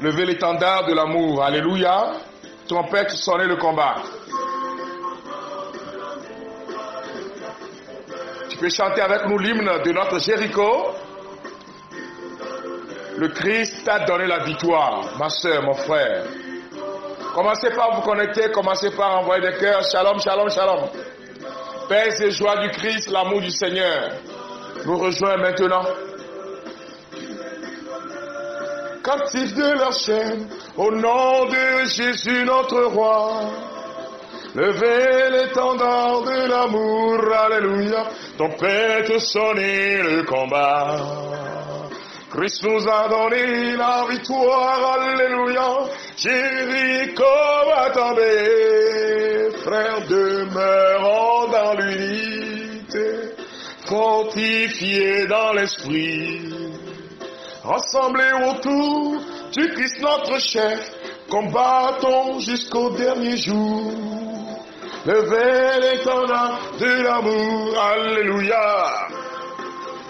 Levez l'étendard de l'amour. Alléluia. Trompette, sonnez le combat. Tu peux chanter avec nous l'hymne de notre Jéricho. Le Christ t'a donné la victoire, ma soeur, mon frère. Commencez par vous connecter, commencez par envoyer des cœurs. Shalom, shalom, shalom. Paix et joie du Christ, l'amour du Seigneur nous rejoint maintenant. Captifs de leur chaîne, au nom de Jésus notre roi, levez l'étendard de l'amour, alléluia, trompette sonner le combat. Christ nous a donné la victoire, alléluia, Jéricho va tomber, frères demeurons dans l'unité, fortifiés dans l'esprit. Rassemblés autour du Christ notre chef, combattons jusqu'au dernier jour. Levez l'étendard de l'amour, alléluia.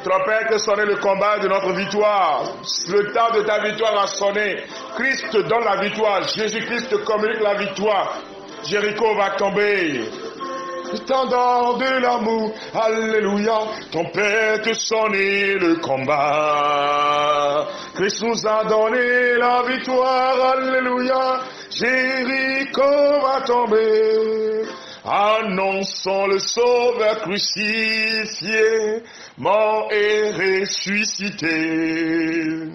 Trompette, sonnez le combat de notre victoire. Le temps de ta victoire a sonné. Christ te donne la victoire. Jésus-Christ te communique la victoire. Jéricho va tomber. L'étendard de l'amour, alléluia, trompette sonnez le combat. Christ nous a donné la victoire, alléluia, Jéricho va tomber. Annonçons le Sauveur crucifié, mort et ressuscité.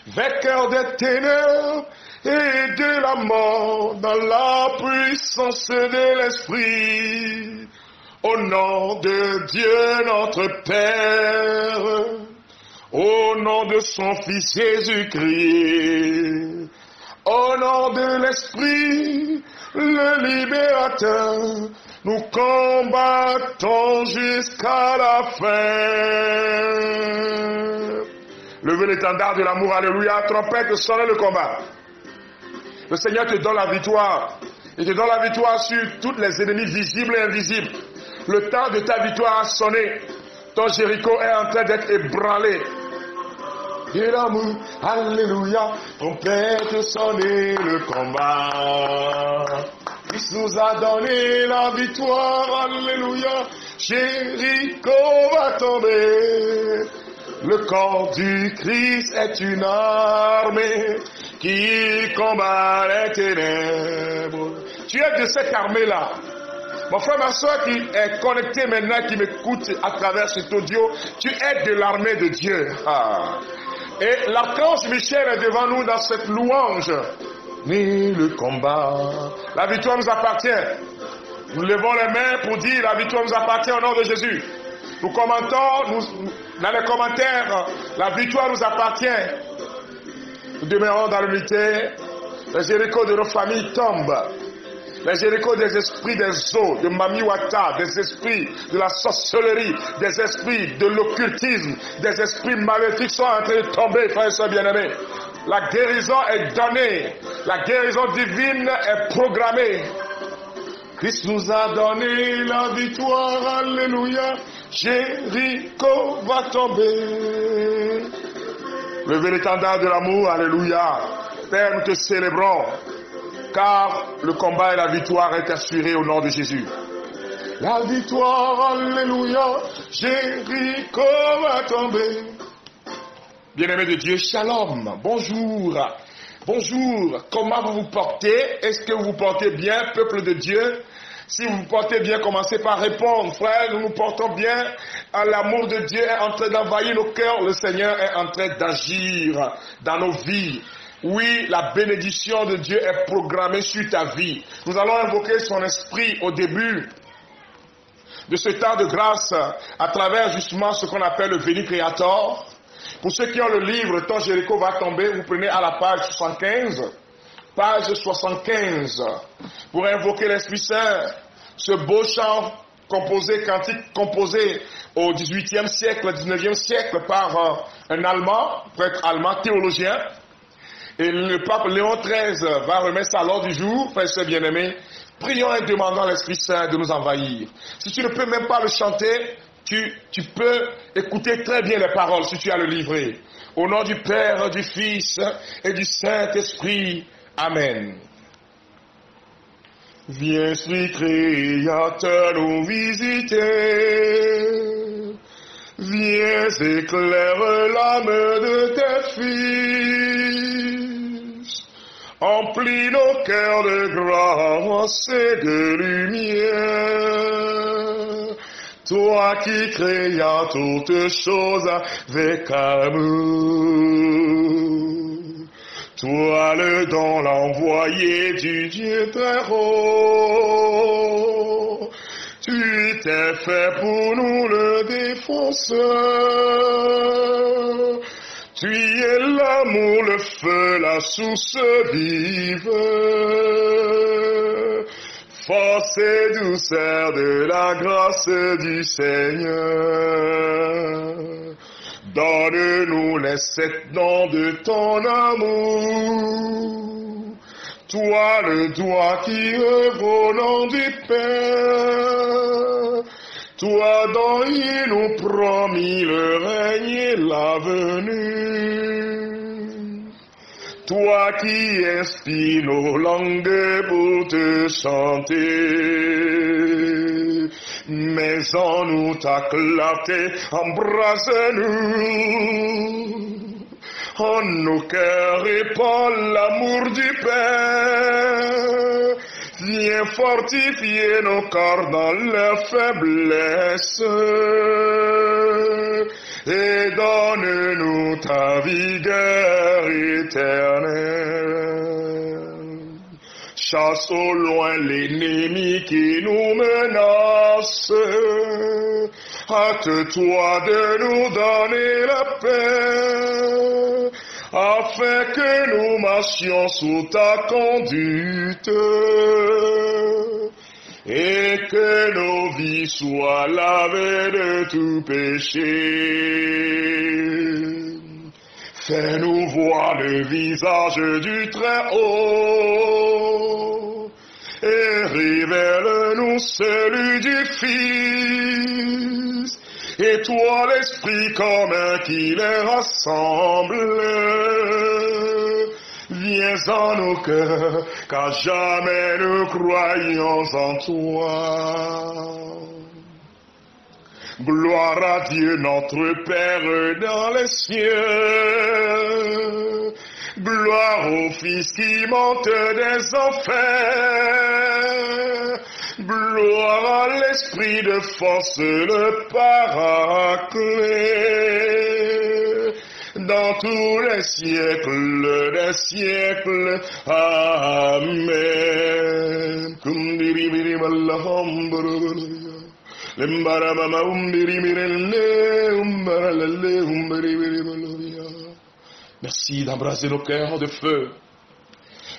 Vainqueur des ténèbres et de la mort, dans la puissance de l'Esprit, au nom de Dieu notre Père, au nom de son Fils Jésus-Christ, au nom de l'Esprit, le Libérateur, nous combattons jusqu'à la fin. Levez l'étendard de l'amour, alléluia, trompette, sonnez le combat. Le Seigneur te donne la victoire. Il te donne la victoire sur tous les ennemis visibles et invisibles. Le temps de ta victoire a sonné. Ton Jéricho est en train d'être ébranlé. Et l'amour, alléluia, trompette sonner le combat. Christ nous a donné la victoire, alléluia. Jéricho va tomber. Le corps du Christ est une armée qui combat les ténèbres. Tu es de cette armée-là. Mon frère, ma soeur qui est connecté maintenant, qui m'écoute à travers cet audio, tu es de l'armée de Dieu. Ah. Et l'archange Michel est devant nous dans cette louange. Ni le combat. La victoire nous appartient. Nous levons les mains pour dire la victoire nous appartient au nom de Jésus. Nous commentons, dans les commentaires, la victoire nous appartient. Nous demeurons dans l'unité. Les Jérichos de nos familles tombent. Les Jérichos des esprits des eaux, de Mamiwata, des esprits de la sorcellerie, des esprits de l'occultisme, des esprits maléfiques sont en train de tomber, frères et sœurs bien-aimés. La guérison est donnée. La guérison divine est programmée. Christ nous a donné la victoire, alléluia. Jéricho va tomber. Levez l'étendard de l'amour, alléluia. Père, nous te célébrons, car le combat et la victoire est assurée au nom de Jésus. La victoire, alléluia, Jéricho va tomber. Bien-aimés de Dieu, shalom, bonjour. Bonjour, comment vous vous portez? Est-ce que vous vous portez bien, peuple de Dieu? Si vous vous portez bien, commencez par répondre. Frère, nous nous portons bien. L'amour de Dieu est en train d'envahir nos cœurs. Le Seigneur est en train d'agir dans nos vies. Oui, la bénédiction de Dieu est programmée sur ta vie. Nous allons invoquer son esprit au début de ce temps de grâce à travers justement ce qu'on appelle le Veni Creator. Pour ceux qui ont le livre « Ton Jéricho va tomber », vous prenez à la page 75. Page 75. Pour invoquer l'Esprit Saint, ce beau chant cantique composé au XVIIIe siècle, XIXe siècle par un Allemand, prêtre allemand, théologien. Et le pape Léon XIII va remettre ça à l'ordre du jour, frères et sœurs bien-aimés. Prions et demandons à l'Esprit Saint de nous envahir. Si tu ne peux même pas le chanter, Tu peux écouter très bien les paroles si tu as le livret. Au nom du Père, du Fils et du Saint-Esprit. Amen. Viens, Esprit Créateur, nous visiter. Viens, éclaire l'âme de tes fils. Emplis nos cœurs de grâce et de lumière. Toi qui créas toutes choses avec amour. Toi le don l'envoyé du Dieu très haut. Tu t'es fait pour nous le défenseur. Tu es l'amour, le feu, la source vive. Force et douceur de la grâce du Seigneur. Donne-nous les 7 noms de ton amour. Toi le doigt qui œuvre au nom du Père. Toi dont il nous promis le règne et la venue. Toi qui inspires nos langues pour te chanter. Mais en nous ta clarté, embrasse-nous. En nos cœurs répand l'amour du Père. Viens fortifier nos corps dans leur faiblesse. Et donne-nous ta vigueur éternelle. Chasse au loin l'ennemi qui nous menace. Hâte-toi de nous donner la paix, afin que nous marchions sous ta conduite, et que nos vies soient lavées de tout péché. Fais-nous voir le visage du Très-Haut, et révèle-nous celui du Fils, et toi l'Esprit commun qui les rassemble. Viens en nos cœurs, car jamais nous croyons en toi. Gloire à Dieu notre Père dans les cieux. Gloire au Fils qui monte des enfers. Gloire à l'Esprit de force, le Paraclet. Dans tous les siècles des siècles. Amen. Merci d'embraser nos cœurs de feu.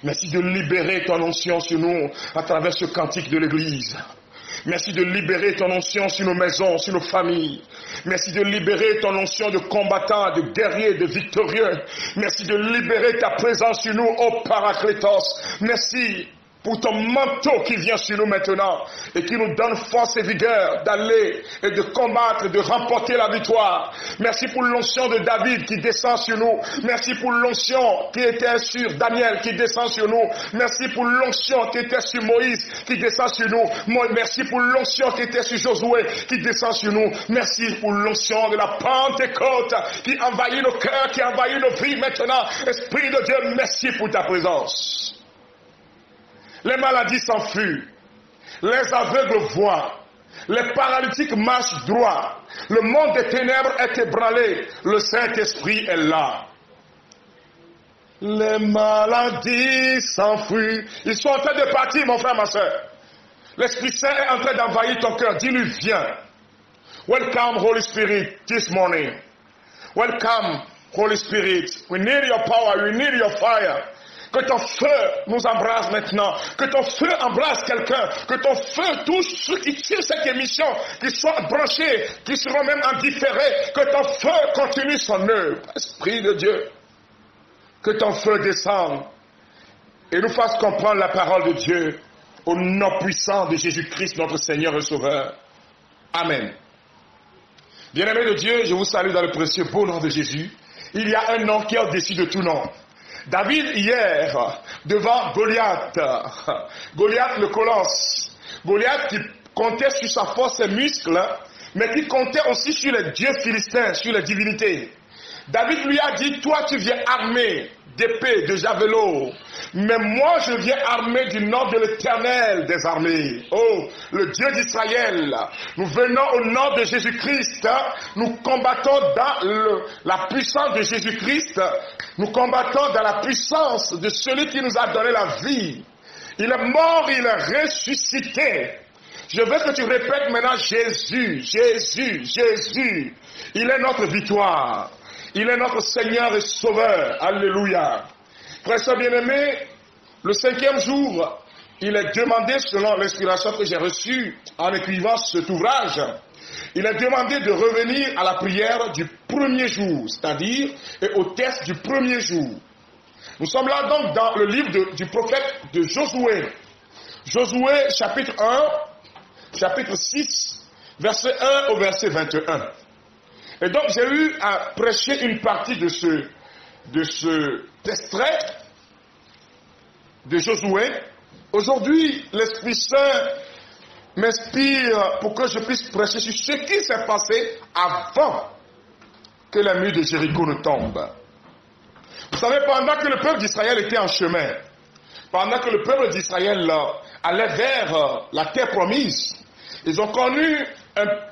Merci de libérer ton onction sur nous à travers ce cantique de l'Église. Merci de libérer ton onction sur nos maisons, sur nos familles. Merci de libérer ton onction de combattant, de guerrier, de victorieux. Merci de libérer ta présence sur nous, ô Paraclétos. Merci pour ton manteau qui vient sur nous maintenant et qui nous donne force et vigueur d'aller et de combattre, de remporter la victoire. Merci pour l'onction de David qui descend sur nous. Merci pour l'onction qui était sur Daniel qui descend sur nous. Merci pour l'onction qui était sur Moïse qui descend sur nous. Merci pour l'onction qui était sur Josué qui descend sur nous. Merci pour l'onction de la Pentecôte qui envahit nos cœurs, qui envahit nos vies maintenant. Esprit de Dieu, merci pour ta présence. Les maladies s'enfuient, les aveugles voient, les paralytiques marchent droit, le monde des ténèbres est ébranlé, le Saint-Esprit est là. Les maladies s'enfuient, ils sont en train de partir, mon frère, ma soeur. L'Esprit Saint est en train d'envahir ton cœur, dis-lui viens. Welcome Holy Spirit this morning. Welcome Holy Spirit, we need your power, we need your fire. Que ton feu nous embrasse maintenant. Que ton feu embrasse quelqu'un. Que ton feu touche ceux qui suivent cette émission, qui soient branchés, qui seront même en différé. Que ton feu continue son œuvre. Esprit de Dieu. Que ton feu descende et nous fasse comprendre la parole de Dieu au nom puissant de Jésus-Christ, notre Seigneur et Sauveur. Amen. Bien-aimés de Dieu, je vous salue dans le précieux beau nom de Jésus. Il y a un nom qui est au-dessus de tout nom. David, hier, devant Goliath, Goliath le colosse, Goliath qui comptait sur sa force et muscles, mais qui comptait aussi sur les dieux philistins, sur les divinités. David lui a dit, toi tu viens armé d'épée, de javelot, mais moi je viens armé du nom de l'Éternel des armées. Oh, le Dieu d'Israël, nous venons au nom de Jésus-Christ, nous combattons dans la puissance de Jésus-Christ, nous combattons dans la puissance de celui qui nous a donné la vie. Il est mort, il est ressuscité. Je veux que tu répètes maintenant Jésus, Jésus, Jésus. Il est notre victoire. Il est notre Seigneur et Sauveur. Alléluia. Frères et sœurs bien-aimés, le 5e jour, il est demandé, selon l'inspiration que j'ai reçue en écrivant cet ouvrage, il est demandé de revenir à la prière du premier jour, c'est-à-dire au test du premier jour. Nous sommes là donc dans le livre du prophète de Josué. Josué chapitre 1, chapitre 6, verset 1 au verset 21. Et donc j'ai eu à prêcher une partie de ce extrait de Josué. Aujourd'hui, l'Esprit Saint m'inspire pour que je puisse prêcher sur ce qui s'est passé avant que les murs de Jéricho ne tombent. Vous savez, pendant que le peuple d'Israël était en chemin, pendant que le peuple d'Israël allait vers la terre promise, ils ont connu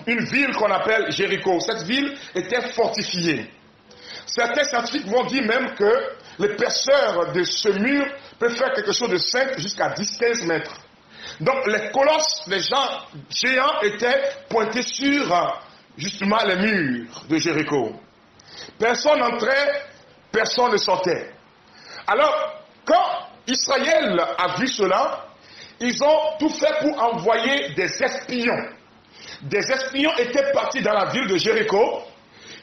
une ville qu'on appelle Jéricho. Cette ville était fortifiée. Certains scientifiques vont dire même que l'épaisseur de ce mur peut faire quelque chose de 5 jusqu'à 10-15 mètres. Donc les colosses, les gens géants étaient pointés sur justement les murs de Jéricho. Personne n'entrait, personne ne sortait. Alors, quand Israël a vu cela, ils ont tout fait pour envoyer des espions. Des espions étaient partis dans la ville de Jéricho.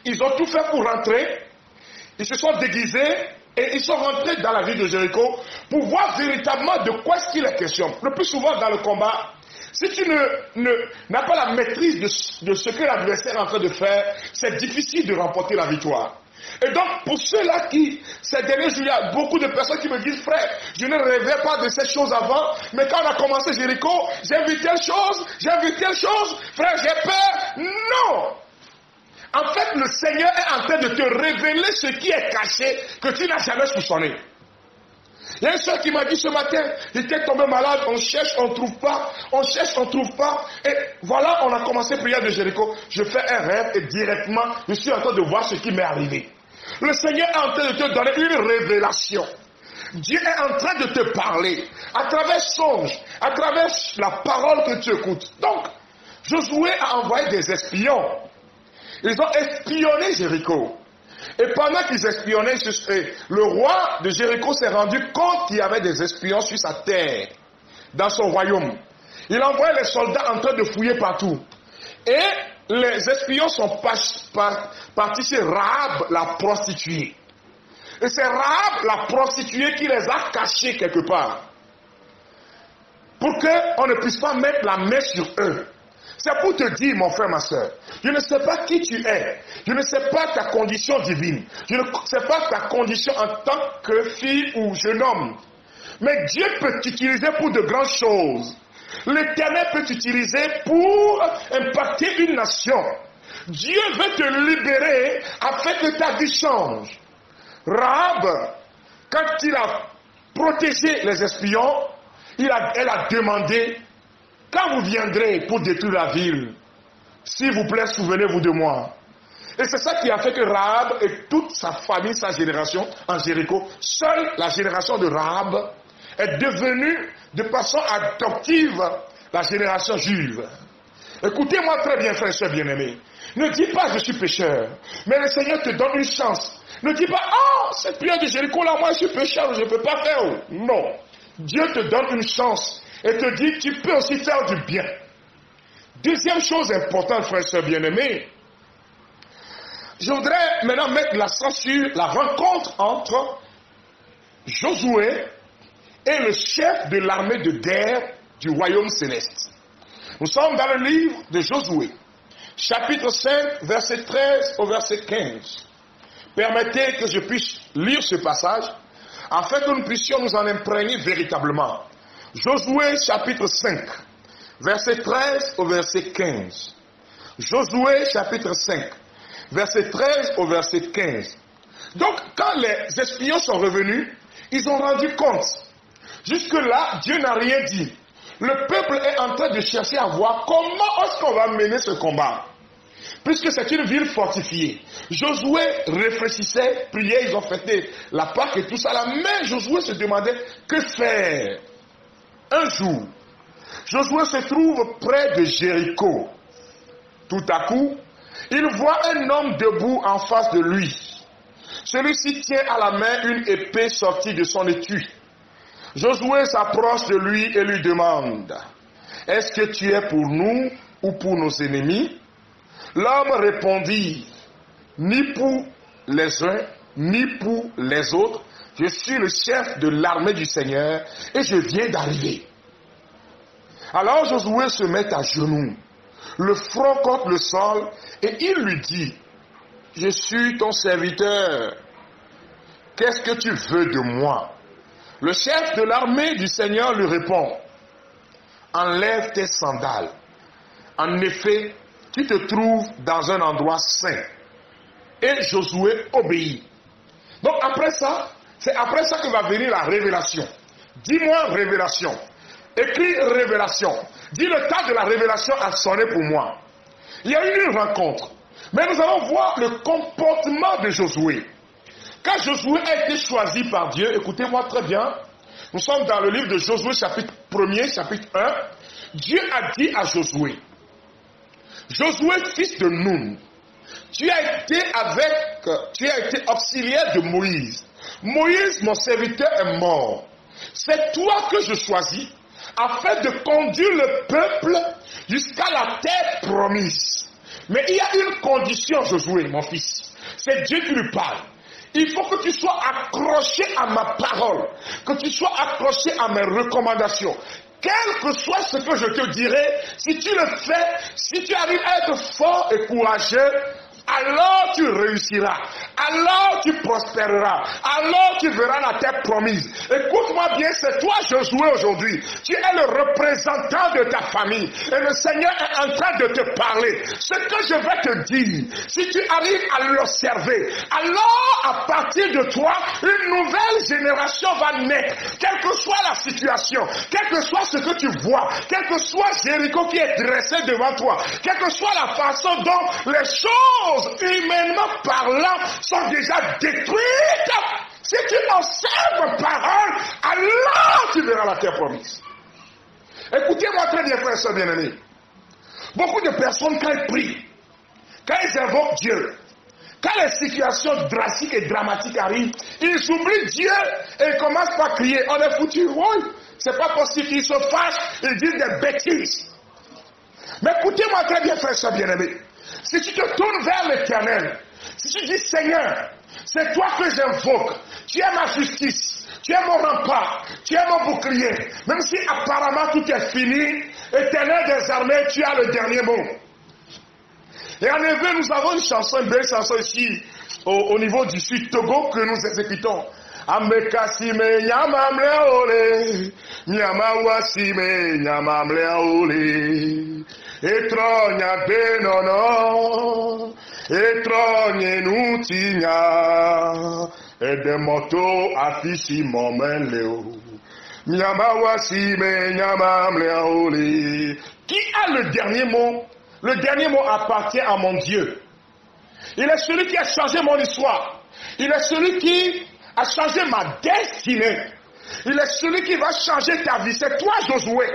Ils ont tout fait pour rentrer. Ils se sont déguisés et ils sont rentrés dans la ville de Jéricho pour voir véritablement de quoi est-ce qu'il est question. Le plus souvent dans le combat, si tu n'as pas la maîtrise de ce que l'adversaire est en train de faire, c'est difficile de remporter la victoire. Et donc, pour ceux-là ces derniers jours, il y a beaucoup de personnes qui me disent, frère, je ne rêvais pas de ces choses avant, mais quand on a commencé Jéricho, j'ai vu telle chose, frère, j'ai peur. Non! En fait, le Seigneur est en train de te révéler ce qui est caché, que tu n'as jamais soupçonné. Il y a une soeur qui m'a dit ce matin, il était tombé malade, on cherche, on ne trouve pas, on cherche, on ne trouve pas. Et voilà, on a commencé la prière de Jéricho. Je fais un rêve et directement, je suis en train de voir ce qui m'est arrivé. Le Seigneur est en train de te donner une révélation. Dieu est en train de te parler à travers songe, à travers la parole que tu écoutes. Donc, Josué a envoyé des espions. Ils ont espionné Jéricho. Et pendant qu'ils espionnaient, le roi de Jéricho s'est rendu compte qu'il y avait des espions sur sa terre, dans son royaume. Il a envoyé les soldats en train de fouiller partout. Et les espions sont partis chez Rahab, la prostituée. Et c'est Rahab, la prostituée, qui les a cachés quelque part. Pour qu'on ne puisse pas mettre la main sur eux. C'est pour te dire, mon frère, ma soeur, je ne sais pas qui tu es. Je ne sais pas ta condition divine. Je ne sais pas ta condition en tant que fille ou jeune homme. Mais Dieu peut t'utiliser pour de grandes choses. L'Éternel peut t'utiliser pour impacter une nation. Dieu veut te libérer afin que ta vie change. Rahab, quand il a protégé les espions, elle a demandé, quand vous viendrez pour détruire la ville, s'il vous plaît, souvenez-vous de moi. Et c'est ça qui a fait que Rahab et toute sa famille, sa génération en Jéricho, seule la génération de Rahab est devenue de façon adoptive la génération juive. Écoutez-moi très bien, frères et sœurs bien-aimés. Ne dis pas je suis pécheur, mais le Seigneur te donne une chance. Ne dis pas, cette prière de Jéricho là, moi je suis pécheur, je ne peux pas faire. Non. Dieu te donne une chance et te dit, tu peux aussi faire du bien. Deuxième chose importante, frères et sœurs bien-aimés, je voudrais maintenant mettre l'accent sur la rencontre entre Josué et le chef de l'armée de guerre du royaume céleste. Nous sommes dans le livre de Josué, chapitre 5, verset 13 au verset 15. Permettez que je puisse lire ce passage, afin que nous puissions nous en imprégner véritablement. Josué, chapitre 5, verset 13 au verset 15. Josué, chapitre 5, verset 13 au verset 15. Donc, quand les espions sont revenus, ils ont rendu compte. Jusque-là, Dieu n'a rien dit. Le peuple est en train de chercher à voir comment est-ce qu'on va mener ce combat. Puisque c'est une ville fortifiée. Josué réfléchissait, priait, ils ont fêté la Pâque et tout ça là. Mais Josué se demandait que faire. Un jour, Josué se trouve près de Jéricho. Tout à coup, il voit un homme debout en face de lui. Celui-ci tient à la main une épée sortie de son étui. Josué s'approche de lui et lui demande, « Est-ce que tu es pour nous ou pour nos ennemis ?» L'homme répondit, « Ni pour les uns, ni pour les autres. Je suis le chef de l'armée du Seigneur et je viens d'arriver. » Alors Josué se met à genoux, le front contre le sol, et il lui dit, « Je suis ton serviteur. Qu'est-ce que tu veux de moi ?» Le chef de l'armée du Seigneur lui répond, « Enlève tes sandales. En effet, tu te trouves dans un endroit saint. » Et Josué obéit. Donc après ça, c'est après ça que va venir la révélation. Dis-moi révélation. Écris révélation. Dis le temps de la révélation a sonné pour moi. Il y a eu une rencontre. Mais nous allons voir le comportement de Josué. Quand Josué a été choisi par Dieu, écoutez-moi très bien, nous sommes dans le livre de Josué chapitre 1er, chapitre 1. Dieu a dit à Josué, Josué, fils de Nun, tu as été auxiliaire de Moïse. Moïse, mon serviteur, est mort. C'est toi que je choisis afin de conduire le peuple jusqu'à la terre promise. Mais il y a une condition, Josué, mon fils. C'est Dieu qui lui parle. Il faut que tu sois accroché à ma parole, que tu sois accroché à mes recommandations. Quel que soit ce que je te dirai, si tu le fais, si tu arrives à être fort et courageux, alors tu réussiras, alors tu prospéreras, alors tu verras la terre promise. Écoute-moi bien, c'est toi Josué aujourd'hui. Tu es le représentant de ta famille et le Seigneur est en train de te parler. Ce que je vais te dire, si tu arrives à l'observer, alors à partir de toi, une nouvelle génération va naître. Quelle que soit la situation, quel que soit ce que tu vois, quel que soit Jéricho qui est dressé devant toi, quelle que soit la façon dont les choses humainement parlant sont déjà détruites. Si tu observes ma parole, alors tu verras la terre promise. Écoutez-moi très bien, frères et sœurs bien-aimés. Beaucoup de personnes, quand elles prient, quand elles invoquent Dieu, quand les situations drastiques et dramatiques arrivent, ils oublient Dieu et ils commencent par crier, on est foutu. Oui, c'est pas possible. Ils se fâchent, ils disent des bêtises. Mais écoutez-moi très bien, frères et sœurs bien-aimés. Si tu te tournes vers l'Éternel, si tu dis Seigneur, c'est toi que j'invoque, tu es ma justice, tu es mon rempart, tu es mon bouclier, même si apparemment tout est fini, Éternel des armées, tu as le dernier mot. Et en effet, nous avons une chanson, une belle chanson ici, au niveau du sud Togo, que nous exécutons. Amekasime nyamamle ole, nyamawasime nyamamle ole. Etronya benono, etronya nutinya, edemoto afisi momenleo. Nyamawasime nyamamle ole. Qui a le dernier mot? Le dernier mot appartient à mon Dieu. Il est celui qui a changé mon histoire. Il est celui qui a changé ma destinée. Il est celui qui va changer ta vie. C'est toi, Josué.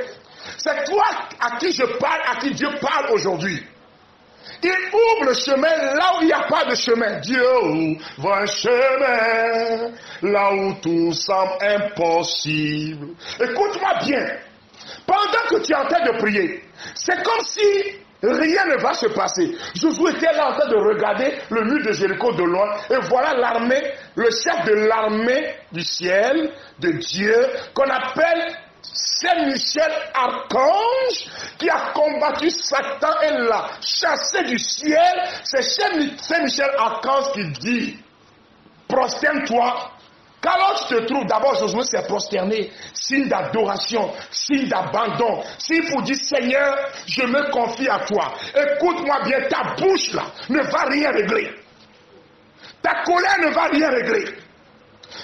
C'est toi à qui je parle, à qui Dieu parle aujourd'hui. Il ouvre le chemin là où il n'y a pas de chemin. Dieu ouvre un chemin là où tout semble impossible. Écoute-moi bien. Pendant que tu es en train de prier, c'est comme si rien ne va se passer. Josué était là en train de regarder le mur de Jéricho de loin. Et voilà l'armée, le chef de l'armée du ciel, de Dieu, qu'on appelle C'est Michel, archange, qui a combattu Satan et l'a chassé du ciel. C'est Saint Michel, archange, qui dit, prosterne-toi. Quand tu te trouves, d'abord Josué s'est prosterné, signe d'adoration, signe d'abandon. S'il faut dire, Seigneur, je me confie à toi. Écoute-moi bien, ta bouche là ne va rien régler. Ta colère ne va rien régler.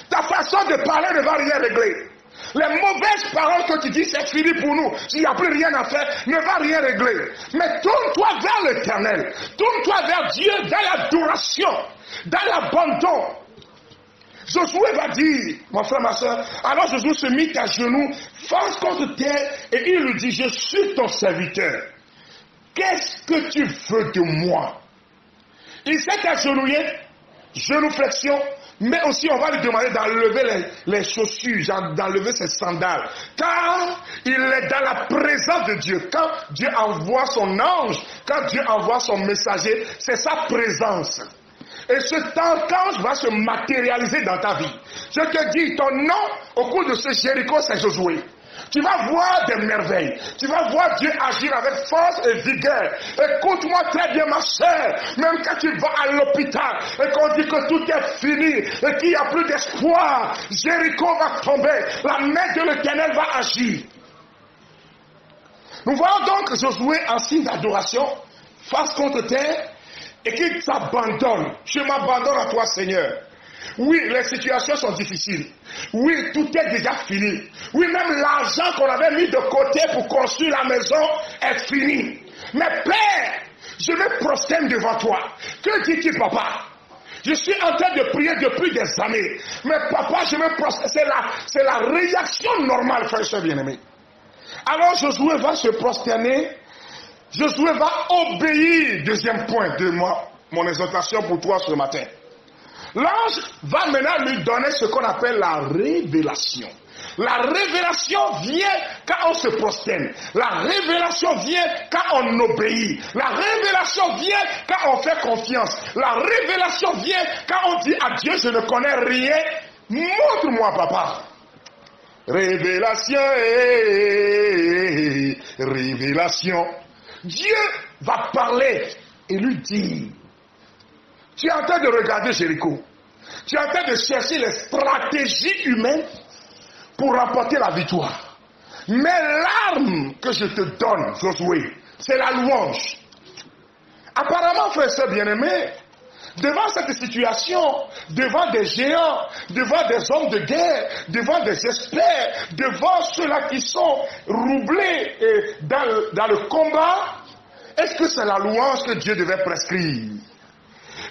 Ta façon de parler ne va rien régler. Les mauvaises paroles que tu dis, c'est fini pour nous. S'il n'y a plus rien à faire, ne va rien régler. Mais tourne-toi vers l'Éternel. Tourne-toi vers Dieu dans l'adoration, dans l'abandon. Josué va dire, mon frère, ma soeur, alors Josué se mit à genoux, face contre terre, et il lui dit, je suis ton serviteur. Qu'est-ce que tu veux de moi? Il s'est agenouillé, genuflexion, mais aussi on va lui demander d'enlever les chaussures, d'enlever ses sandales. Car il est dans la présence de Dieu. Quand Dieu envoie son ange, quand Dieu envoie son messager, c'est sa présence. Et cet ange va se matérialiser dans ta vie. Je te dis, ton nom au cours de ce Jéricho, c'est Josué. Tu vas voir des merveilles. Tu vas voir Dieu agir avec force et vigueur. Écoute-moi très bien, ma soeur. Même quand tu vas à l'hôpital et qu'on dit que tout est fini et qu'il n'y a plus d'espoir, Jéricho va tomber. La main de l'Éternel va agir. Nous voyons donc Josué en signe d'adoration, face contre terre, et qu'il s'abandonne. Je m'abandonne à toi, Seigneur. Oui, les situations sont difficiles. Oui, tout est déjà fini. Oui, même l'argent qu'on avait mis de côté pour construire la maison est fini. Mais Père, je me prosterne devant toi. Que dis-tu, papa? Je suis en train de prier depuis des années. Mais papa, je me prosterne. C'est la réaction normale, frère et soeur bien-aimé. Alors Josué va se prosterner. Josué va obéir. Deuxième point de mon exhortation pour toi ce matin. L'ange va maintenant lui donner ce qu'on appelle la révélation. La révélation vient quand on se prosterne. La révélation vient quand on obéit. La révélation vient quand on fait confiance. La révélation vient quand on dit à Dieu, je ne connais rien. Montre-moi, papa. Révélation, révélation. Dieu va parler et lui dire, tu es en train de regarder Jéricho. Tu es en train de chercher les stratégies humaines pour remporter la victoire. Mais l'arme que je te donne, Josué, c'est la louange. Apparemment, frère et sœur bien-aimés, devant cette situation, devant des géants, devant des hommes de guerre, devant des experts, devant ceux-là qui sont roublés dans le combat, est-ce que c'est la louange que Dieu devait prescrire?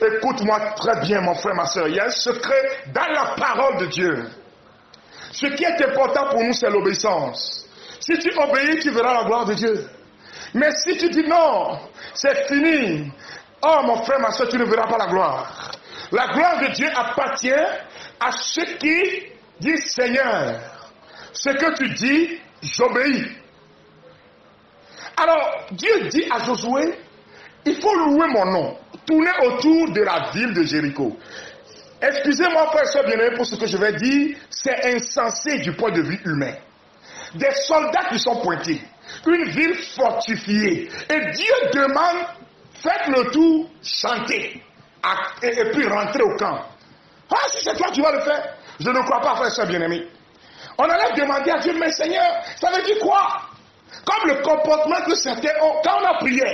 Écoute-moi très bien, mon frère, ma soeur. Il y a un secret dans la parole de Dieu. Ce qui est important pour nous, c'est l'obéissance. Si tu obéis, tu verras la gloire de Dieu. Mais si tu dis non, c'est fini. Oh, mon frère, ma soeur, tu ne verras pas la gloire. La gloire de Dieu appartient à ceux qui disent, Seigneur, ce que tu dis, j'obéis. Alors, Dieu dit à Josué, il faut louer mon nom. Tourner autour de la ville de Jéricho. Excusez-moi, frère et soeur bien-aimé, pour ce que je vais dire, c'est insensé du point de vue humain. Des soldats qui sont pointés, une ville fortifiée, et Dieu demande, faites le tour, chantez, et puis rentrez au camp. Ah, si c'est toi qui vas le faire, je ne crois pas, frère et soeur bien-aimé. On allait demander à Dieu, mais Seigneur, ça veut dire quoi? Comme le comportement que certains ont quand on a prié.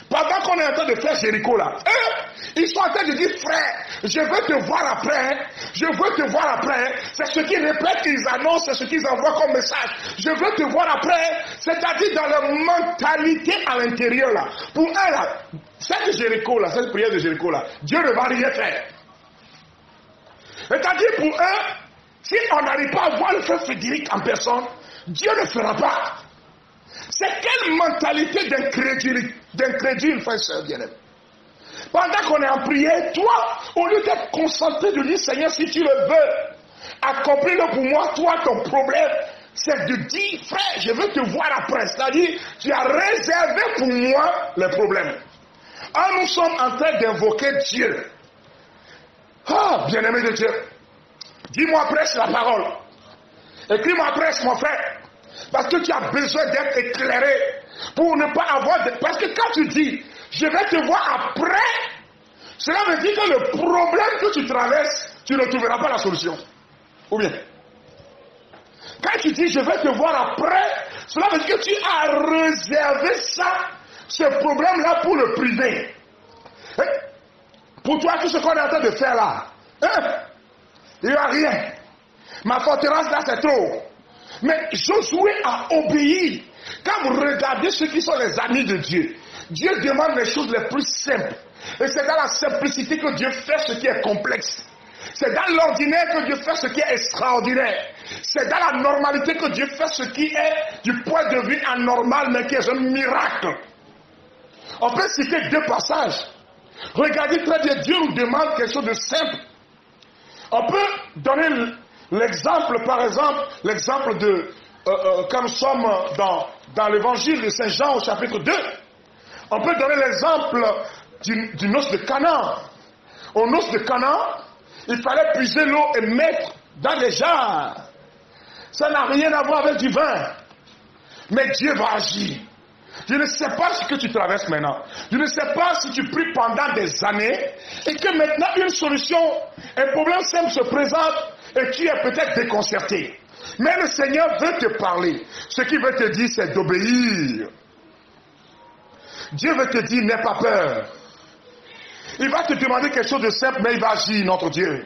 Pendant qu'on est en train de faire Jéricho là, ils sont en train de dire, frère, je veux te voir après, je veux te voir après. C'est ce qu'ils répètent, qu'ils annoncent, c'est ce qu'ils envoient comme message. Je veux te voir après, c'est-à-dire dans leur mentalité à l'intérieur là. Pour eux là, cette Jéricho là, cette prière de Jéricho là, Dieu ne va rien faire. C'est-à-dire pour eux, si on n'arrive pas à voir le frère Frédéric en personne, Dieu ne fera pas. C'est quelle mentalité d'incrédule, frère et sœur bien-aimé. Pendant qu'on est en prière, toi, au lieu d'être concentré de dire, Seigneur, si tu le veux, accomplis-le pour moi, toi, ton problème, c'est de dire, frère, je veux te voir après. C'est-à-dire, tu as réservé pour moi les problèmes. Alors nous sommes en train d'invoquer Dieu. Ah, bien-aimé de Dieu, dis-moi prêche la parole. Écris-moi prêche, mon frère. Parce que tu as besoin d'être éclairé pour ne pas avoir de... Parce que quand tu dis, je vais te voir après, cela veut dire que le problème que tu traverses, tu ne trouveras pas la solution. Ou bien, quand tu dis, je vais te voir après, cela veut dire que tu as réservé ça, ce problème-là pour le privé. Pour toi, tout ce qu'on est en train de faire là, il n'y a rien. Ma forteresse là, c'est trop. Mais Josué a obéi. Quand vous regardez ceux qui sont les amis de Dieu, Dieu demande les choses les plus simples. Et c'est dans la simplicité que Dieu fait ce qui est complexe. C'est dans l'ordinaire que Dieu fait ce qui est extraordinaire. C'est dans la normalité que Dieu fait ce qui est du point de vue anormal, mais qui est un miracle. On peut citer 2 passages. Regardez très bien, Dieu nous demande quelque chose de simple. On peut donner l'exemple, par exemple, l'exemple de, comme nous sommes dans l'évangile de Saint Jean au chapitre 2, on peut donner l'exemple du noce de Cana. Au noce de Cana, il fallait puiser l'eau et mettre dans les jarres. Ça n'a rien à voir avec du vin. Mais Dieu va agir. Je ne sais pas ce que tu traverses maintenant. Je ne sais pas si tu pries pendant des années et que maintenant une solution, un problème simple se présente et tu es peut-être déconcerté. Mais le Seigneur veut te parler. Ce qu'il veut te dire, c'est d'obéir. Dieu veut te dire, n'aie pas peur. Il va te demander quelque chose de simple, mais il va agir, notre Dieu.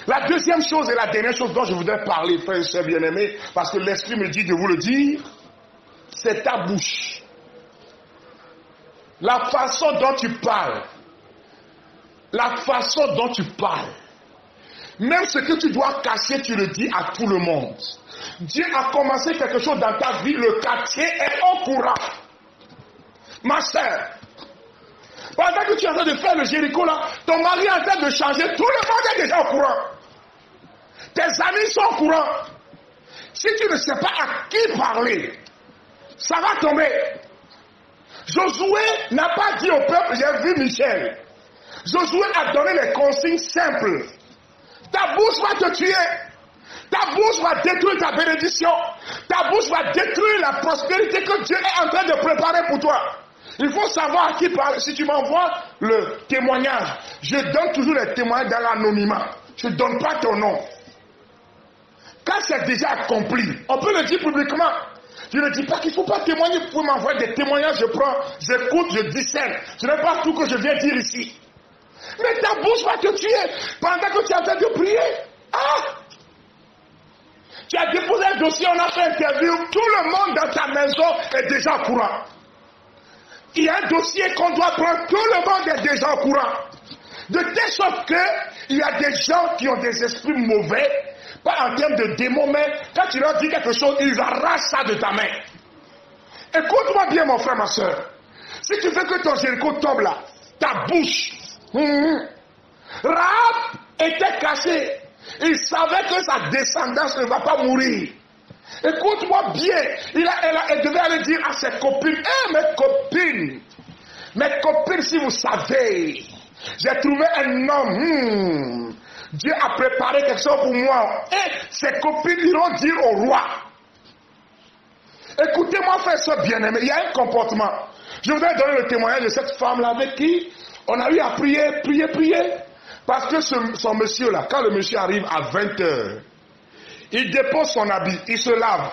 La deuxième chose et la dernière chose dont je voudrais parler, frères et sœurs bien-aimés, parce que l'Esprit me dit de vous le dire, c'est ta bouche. La façon dont tu parles. La façon dont tu parles. Même ce que tu dois cacher, tu le dis à tout le monde. Dieu a commencé quelque chose dans ta vie, le quartier est au courant. Ma sœur, pendant que tu es en train de faire le Jéricho là, ton mari est en train de changer, tout le monde est déjà au courant. Tes amis sont au courant. Si tu ne sais pas à qui parler, ça va tomber. Josué n'a pas dit au peuple, j'ai vu Michel. Josué a donné les consignes simples. Ta bouche va te tuer. Ta bouche va détruire ta bénédiction. Ta bouche va détruire la prospérité que Dieu est en train de préparer pour toi. Il faut savoir à qui parler. Si tu m'envoies le témoignage, je donne toujours les témoignages dans l'anonymat. Je ne donne pas ton nom. Quand c'est déjà accompli, on peut le dire publiquement. Je ne dis pas qu'il ne faut pas témoigner. Vous pouvez m'envoyer des témoignages, je prends, j'écoute, je discerne. Ce n'est pas tout que je viens dire ici. Mais ta bouche va te tuer pendant que tu es en train de prier. Ah! Tu as déposé un dossier, on a fait une interview, tout le monde dans ta maison est déjà au courant. Il y a un dossier qu'on doit prendre, tout le monde est déjà au courant. De telle sorte qu'il y a des gens qui ont des esprits mauvais, pas en termes de démons, mais quand tu leur dis quelque chose, ils arrachent ça de ta main. Écoute-moi bien, mon frère, ma soeur. Si tu veux que ton Jéricho tombe là, ta bouche, Rahab était cachée. Il savait que sa descendance ne va pas mourir. Écoute-moi bien. Elle devait aller dire à ses copines, mes copines, si vous savez, j'ai trouvé un homme. Dieu a préparé quelque chose pour moi. Et ses copines iront dire au roi. Écoutez-moi, frère, soeur bien-aimé, il y a un comportement. Je voudrais donner le témoignage de cette femme-là avec qui on a eu à prier. Parce que son monsieur-là, quand le monsieur arrive à 20h, il dépose son habit, il se lave,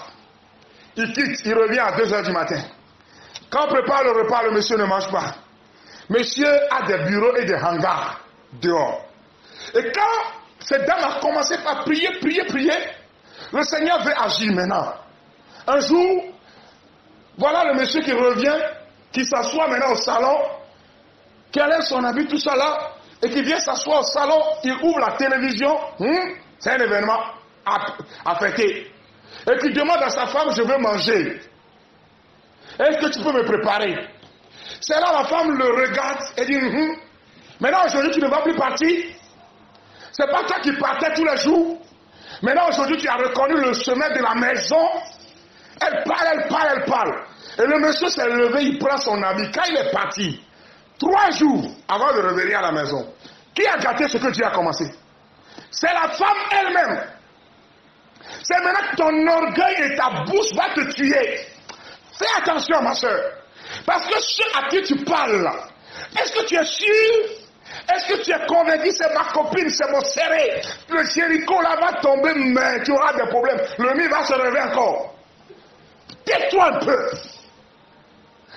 il quitte, il revient à 2h du matin. Quand on prépare le repas, le monsieur ne mange pas. Monsieur a des bureaux et des hangars dehors. Et quand cette dame a commencé à prier, le Seigneur veut agir maintenant. Un jour, voilà le monsieur qui revient, qui s'assoit maintenant au salon, qui enlève son habit, tout ça là, et qui vient s'asseoir au salon, il ouvre la télévision, c'est un événement à fêter. Et qui demande à sa femme, je veux manger. Est-ce que tu peux me préparer? C'est là la femme le regarde et dit, maintenant aujourd'hui tu ne vas plus partir. C'est pas toi qui partais tous les jours. Maintenant aujourd'hui tu as reconnu le chemin de la maison. Elle parle. Et le monsieur s'est levé, il prend son habit. Quand il est parti, 3 jours avant de revenir à la maison, qui a gâté ce que Dieu a commencé? C'est la femme elle-même. C'est maintenant que ton orgueil et ta bouche va te tuer. Fais attention, ma soeur. Parce que ceux à qui tu parles, est-ce que tu es sûr? Est-ce que tu es convaincu? C'est ma copine, c'est mon serré. Le Jéricho là va tomber, mais tu auras des problèmes. Le mien va se réveiller encore. Tais-toi un peu.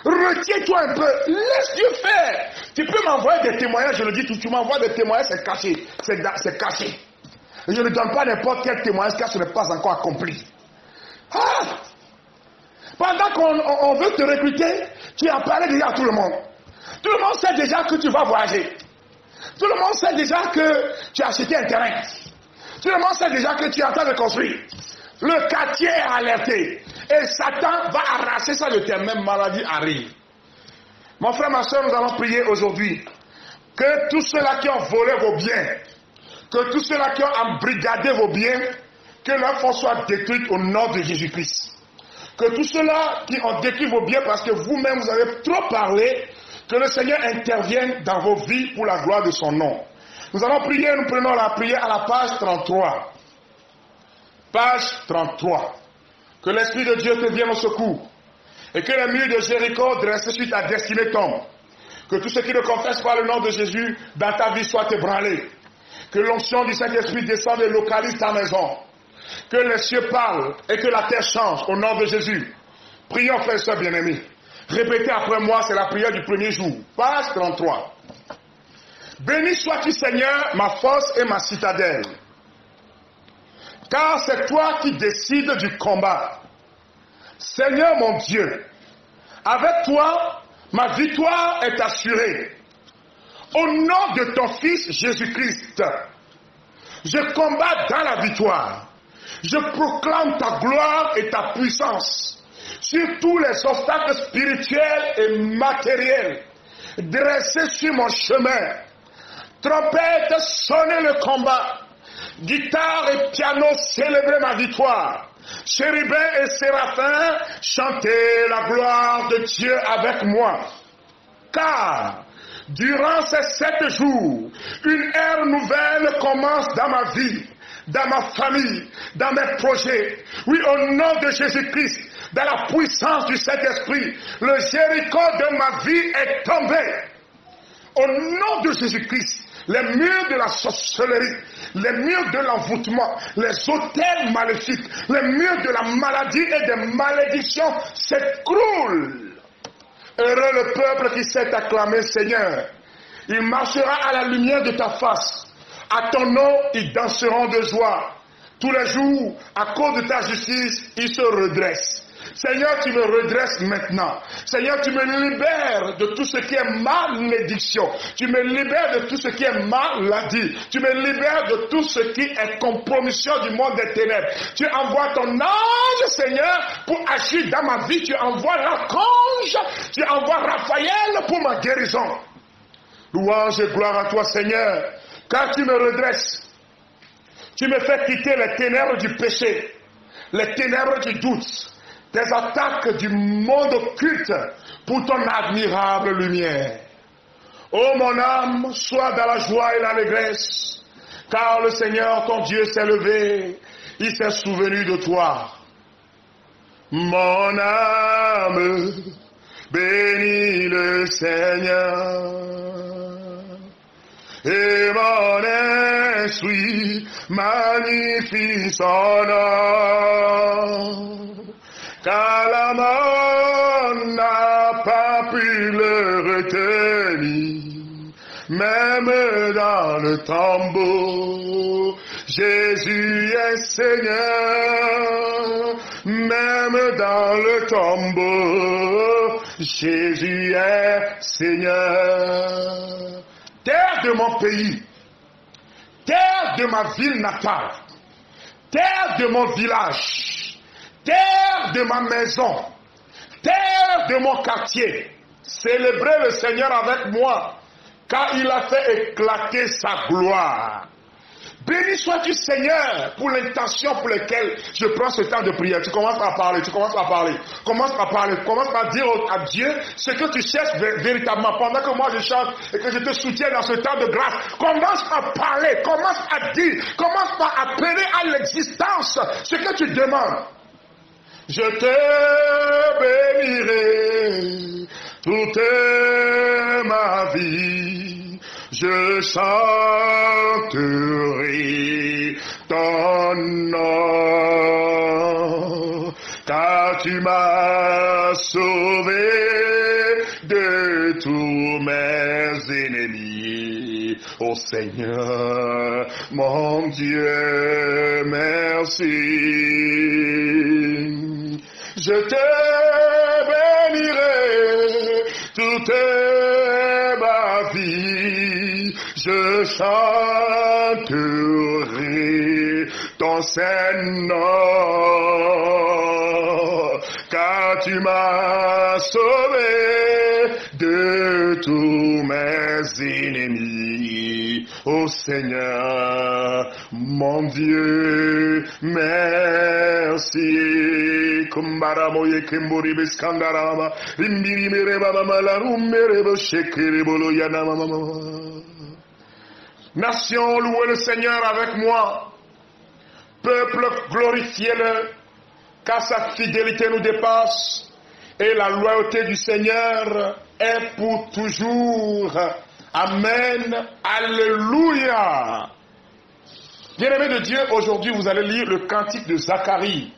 Retiens-toi un peu. Laisse Dieu faire. Tu peux m'envoyer des témoignages, je le dis tout. Tu m'envoies des témoignages, c'est caché. C'est caché. Et je ne donne pas n'importe quel témoignage car ce n'est pas encore accompli. Ah! Pendant qu'on veut te recruter, tu as parlé déjà à tout le monde. Tout le monde sait déjà que tu vas voyager. Tout le monde sait déjà que tu as acheté un terrain. Tout le monde sait déjà que tu es en train de construire. Le quartier est alerté. Et Satan va arracher ça de tes mêmes maladies arrivent. Mon frère, ma soeur, nous allons prier aujourd'hui. Que tous ceux-là qui ont volé vos biens, que tous ceux-là qui ont embrigadé vos biens, que leur force soit détruite au nom de Jésus-Christ. Que tous ceux-là qui ont détruit vos biens parce que vous-même vous avez trop parlé, que le Seigneur intervienne dans vos vies pour la gloire de son nom. Nous allons prier, nous prenons la prière à la page 33. Page 33. Que l'Esprit de Dieu te vienne au secours. Et que les murs de Jéricho dressés sur ta destinée tombent. Que tout ce qui ne confesse pas le nom de Jésus dans ta vie soit ébranlé. Que l'onction du Saint-Esprit descende et localise ta maison. Que les cieux parlent et que la terre change au nom de Jésus. Prions, frères et sœurs bien-aimés. Répétez après moi, c'est la prière du premier jour. Page 33. Béni sois-tu, Seigneur, ma force et ma citadelle. Car c'est toi qui décides du combat. Seigneur mon Dieu, avec toi, ma victoire est assurée. Au nom de ton Fils Jésus-Christ, je combats dans la victoire. Je proclame ta gloire et ta puissance sur tous les obstacles spirituels et matériels dressés sur mon chemin. Trompette, sonnez le combat. Guitare et piano, célébrez ma victoire. Chérubins et séraphins, chantez la gloire de Dieu avec moi. Car durant ces 7 jours, une ère nouvelle commence dans ma vie, dans ma famille, dans mes projets. Oui, au nom de Jésus-Christ, dans la puissance du Saint-Esprit, le Jéricho de ma vie est tombé. Au nom de Jésus-Christ, les murs de la sorcellerie, les murs de l'envoûtement, les autels maléfiques, les murs de la maladie et des malédictions s'écroulent. Heureux le peuple qui s'est acclamé Seigneur. Il marchera à la lumière de ta face. À ton nom, ils danseront de joie. Tous les jours, à cause de ta justice, ils se redressent. Seigneur, tu me redresses maintenant. Seigneur, tu me libères de tout ce qui est malédiction. Tu me libères de tout ce qui est maladie. Tu me libères de tout ce qui est compromission du monde des ténèbres. Tu envoies ton ange, Seigneur, pour agir dans ma vie. Tu envoies l'archange. Tu envoies Raphaël pour ma guérison. Louange et gloire à toi, Seigneur, car tu me redresses. Tu me fais quitter les ténèbres du péché, les ténèbres du doute, des attaques du monde occulte pour ton admirable lumière. Ô mon âme, sois dans la joie et l'allégresse, car le Seigneur, ton Dieu, s'est levé, il s'est souvenu de toi. Mon âme, bénis le Seigneur, et mon esprit magnifie son nom. Car la mort n'a pas pu le retenir, même dans le tombeau, Jésus est Seigneur, même dans le tombeau, Jésus est Seigneur. Terre de mon pays, terre de ma ville natale, terre de mon village, terre de ma maison, terre de mon quartier, célébrez le Seigneur avec moi, car il a fait éclater sa gloire. Béni sois-tu Seigneur pour l'intention pour laquelle je prends ce temps de prière. Tu commences à parler, commence à dire à Dieu ce que tu cherches véritablement. Pendant que moi je chante et que je te soutiens dans ce temps de grâce, commence à parler, commence à dire, commence par appeler à l'existence ce que tu demandes. Je te bénirai toute ma vie, je chanterai ton nom, car tu m'as sauvé de tous mes ennemis. Ô Seigneur, mon Dieu, merci. Je te bénirai toute ma vie, je chanterai ton Saint-Nom, car tu m'as sauvé de tous mes ennemis. Ô Seigneur, mon Dieu, merci. Nation, louez le Seigneur avec moi. Peuple, glorifiez-le, car sa fidélité nous dépasse et la loyauté du Seigneur est pour toujours. Amen. Alléluia. Bien-aimés de Dieu, aujourd'hui vous allez lire le cantique de Zacharie.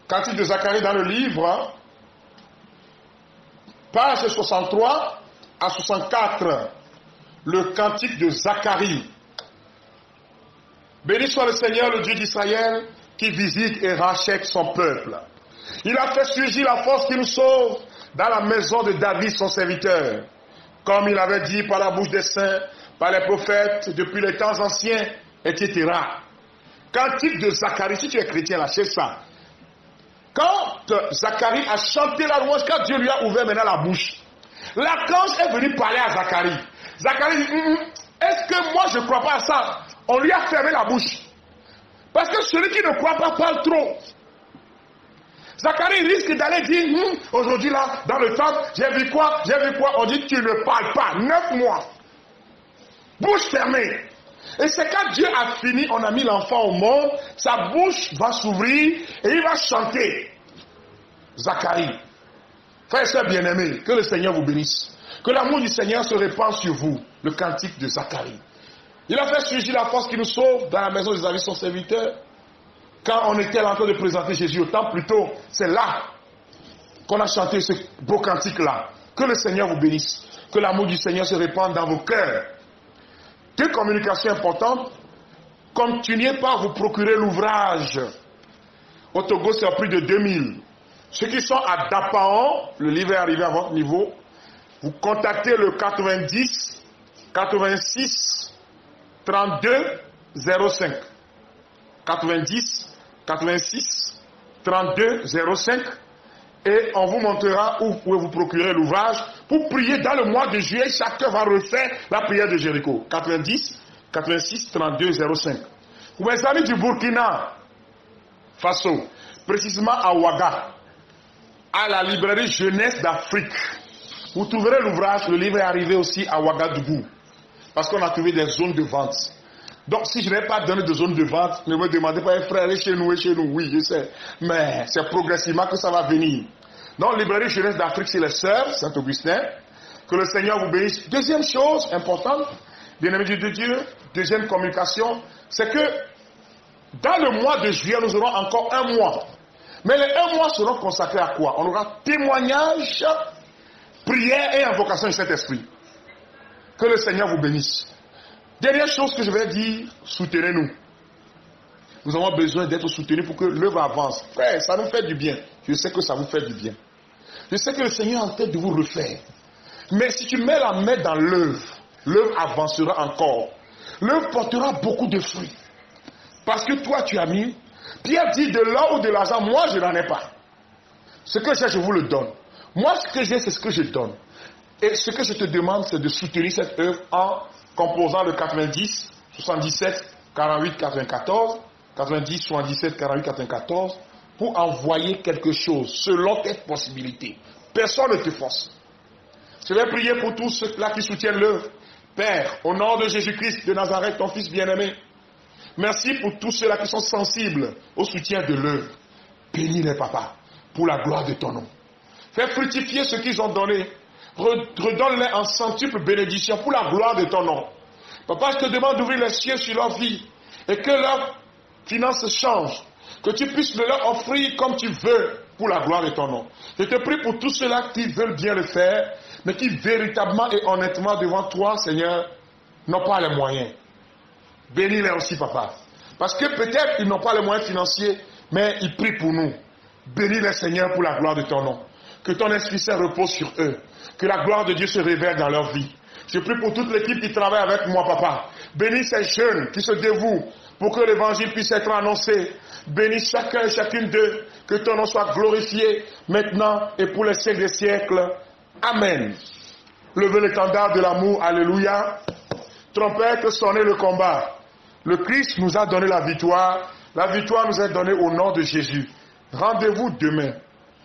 Cantique de Zacharie dans le livre, page 63 à 64. Le cantique de Zacharie. Béni soit le Seigneur, le Dieu d'Israël, qui visite et rachète son peuple. Il a fait surgir la force qui nous sauve dans la maison de David, son serviteur. Comme il avait dit par la bouche des saints, par les prophètes, depuis les temps anciens, etc. Cantique de Zacharie, si tu es chrétien, lâchez ça. Quand Zacharie a chanté la louange, quand Dieu lui a ouvert maintenant la bouche, l'archange est venu parler à Zacharie. Zacharie dit, est-ce que moi je ne crois pas à ça? On lui a fermé la bouche. Parce que celui qui ne croit pas parle trop. Zacharie risque d'aller dire, aujourd'hui là, dans le temple, j'ai vu quoi? On dit, tu ne parles pas. 9 mois. Bouche fermée. Et c'est quand Dieu a fini, on a mis l'enfant au monde, sa bouche va s'ouvrir et il va chanter. Zacharie. Frères et sœurs bien-aimés, que le Seigneur vous bénisse. Que l'amour du Seigneur se répande sur vous. Le cantique de Zacharie. Il a fait surgir la force qui nous sauve dans la maison de David, son serviteur. Quand on était en train de présenter Jésus au temple, plutôt, c'est là qu'on a chanté ce beau cantique-là. Que le Seigneur vous bénisse. Que l'amour du Seigneur se répande dans vos cœurs. Deux communications importantes. Continuez par vous procurer l'ouvrage. Au Togo, c'est à plus de 2000. Ceux qui sont à Dapaon, le livre est arrivé à votre niveau. Vous contactez le 90 86 32 05. 90 86 32 05. Et on vous montrera où vous pouvez vous procurer l'ouvrage pour prier dans le mois de juillet. Chacun va refaire la prière de Jéricho. 90 86 32 05. Pour mes amis du Burkina Faso, précisément à Ouaga, à la librairie Jeunesse d'Afrique, vous trouverez l'ouvrage. Le livre est arrivé aussi à Ouagadougou, parce qu'on a trouvé des zones de vente. Donc si je n'ai pas donné de zone de vente, ne me demandez pas, frère, et chez nous. Oui, je sais. Mais c'est progressivement que ça va venir. Donc, librairie Jeunesse d'Afrique, c'est les sœurs, Saint-Augustin. Que le Seigneur vous bénisse. Deuxième chose importante, bien-aimés de Dieu, deuxième communication, c'est que dans le mois de juillet, nous aurons encore un mois. Mais les un mois seront consacrés à quoi? On aura témoignage, prière et invocation du Saint-Esprit. Que le Seigneur vous bénisse. Dernière chose que je vais dire, soutenez-nous. Nous avons besoin d'être soutenus pour que l'œuvre avance. Frère, ça nous fait du bien. Je sais que ça vous fait du bien. Je sais que le Seigneur est en train de vous refaire. Mais si tu mets la main dans l'œuvre, l'œuvre avancera encore. L'œuvre portera beaucoup de fruits. Parce que toi, tu as mis. Pierre dit de l'or ou de l'argent, moi, je n'en ai pas. Ce que j'ai, je vous le donne. Moi, ce que j'ai, c'est ce que je donne. Et ce que je te demande, c'est de soutenir cette œuvre en composant le 90 77 48 94, 90 77 48 94, pour envoyer quelque chose selon tes possibilités. Personne ne te force. Je vais prier pour tous ceux-là qui soutiennent l'œuvre. Père, au nom de Jésus-Christ de Nazareth, ton Fils bien-aimé, merci pour tous ceux-là qui sont sensibles au soutien de l'œuvre. Bénis-les, papa, pour la gloire de ton nom. Fais fructifier ce qu'ils ont donné. Redonne-les en centuple bénédiction pour la gloire de ton nom. Papa, je te demande d'ouvrir les cieux sur leur vie et que leurs finances changent. Que tu puisses le leur offrir comme tu veux pour la gloire de ton nom. Je te prie pour tous ceux-là qui veulent bien le faire, mais qui véritablement et honnêtement devant toi, Seigneur, n'ont pas les moyens. Bénis-les aussi, papa. Parce que peut-être ils n'ont pas les moyens financiers, mais ils prient pour nous. Bénis-les, Seigneur, pour la gloire de ton nom. Que ton Esprit Saint repose sur eux. Que la gloire de Dieu se révèle dans leur vie. Je prie pour toute l'équipe qui travaille avec moi, papa. Bénis ces jeunes qui se dévouent pour que l'évangile puisse être annoncé. Bénis chacun et chacune d'eux. Que ton nom soit glorifié maintenant et pour les siècles des siècles. Amen. Levez l'étendard de l'amour. Alléluia. Trompette, sonnez le combat. Le Christ nous a donné la victoire. La victoire nous est donnée au nom de Jésus. Rendez-vous demain.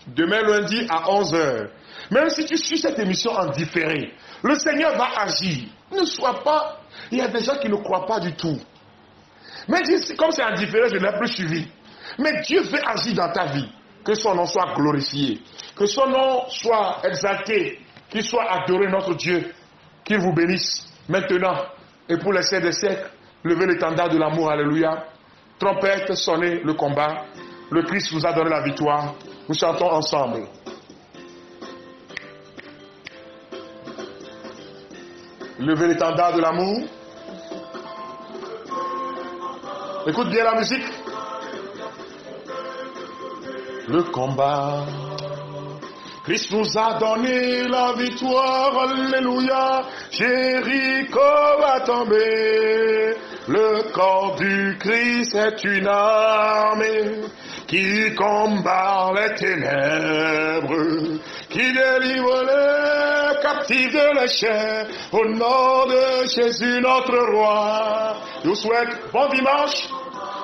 Demain lundi à 11h. Même si tu suis cette émission en différé, le Seigneur va agir. Ne sois pas... Il y a des gens qui ne croient pas du tout. Mais comme c'est en différé, je ne l'ai plus suivi. Mais Dieu veut agir dans ta vie. Que son nom soit glorifié. Que son nom soit exalté. Qu'il soit adoré notre Dieu. Qu'il vous bénisse maintenant et pour les siècles des siècles. Levez l'étendard de l'amour. Alléluia. Trompette, sonnez le combat. Le Christ vous a donné la victoire. Nous chantons ensemble. Levez l'étendard de l'amour. Écoute bien la musique. Le combat. Christ nous a donné la victoire. Alléluia. Jéricho va tomber. Le corps du Christ est une armée qui combat les ténèbres, qui délivre les captifs de la chair, au nom de Jésus notre roi. Je vous souhaite bon dimanche.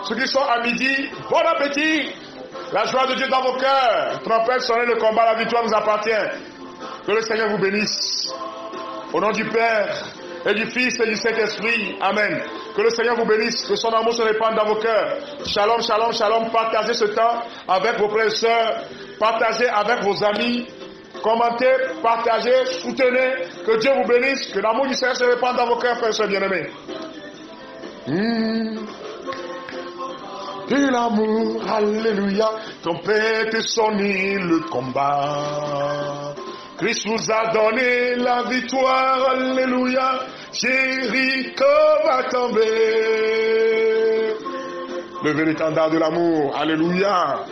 Ceux qui sont à midi, bon appétit. La joie de Dieu dans vos cœurs. Trompette, sonnez le combat, la victoire nous appartient. Que le Seigneur vous bénisse. Au nom du Père et du Fils et du Saint-Esprit. Amen. Que le Seigneur vous bénisse. Que son amour se répande dans vos cœurs. Shalom, shalom, shalom. Partagez ce temps avec vos frères et sœurs. Partagez avec vos amis. Commentez, partagez, soutenez. Que Dieu vous bénisse. Que l'amour du Seigneur se répande dans vos cœurs, frères et sœurs bien-aimés. Et l'amour, alléluia. Trompette, sonnez le combat. Christ nous a donné la victoire, alléluia. Jéricho va tomber. Levez l'étendard de l'amour, alléluia.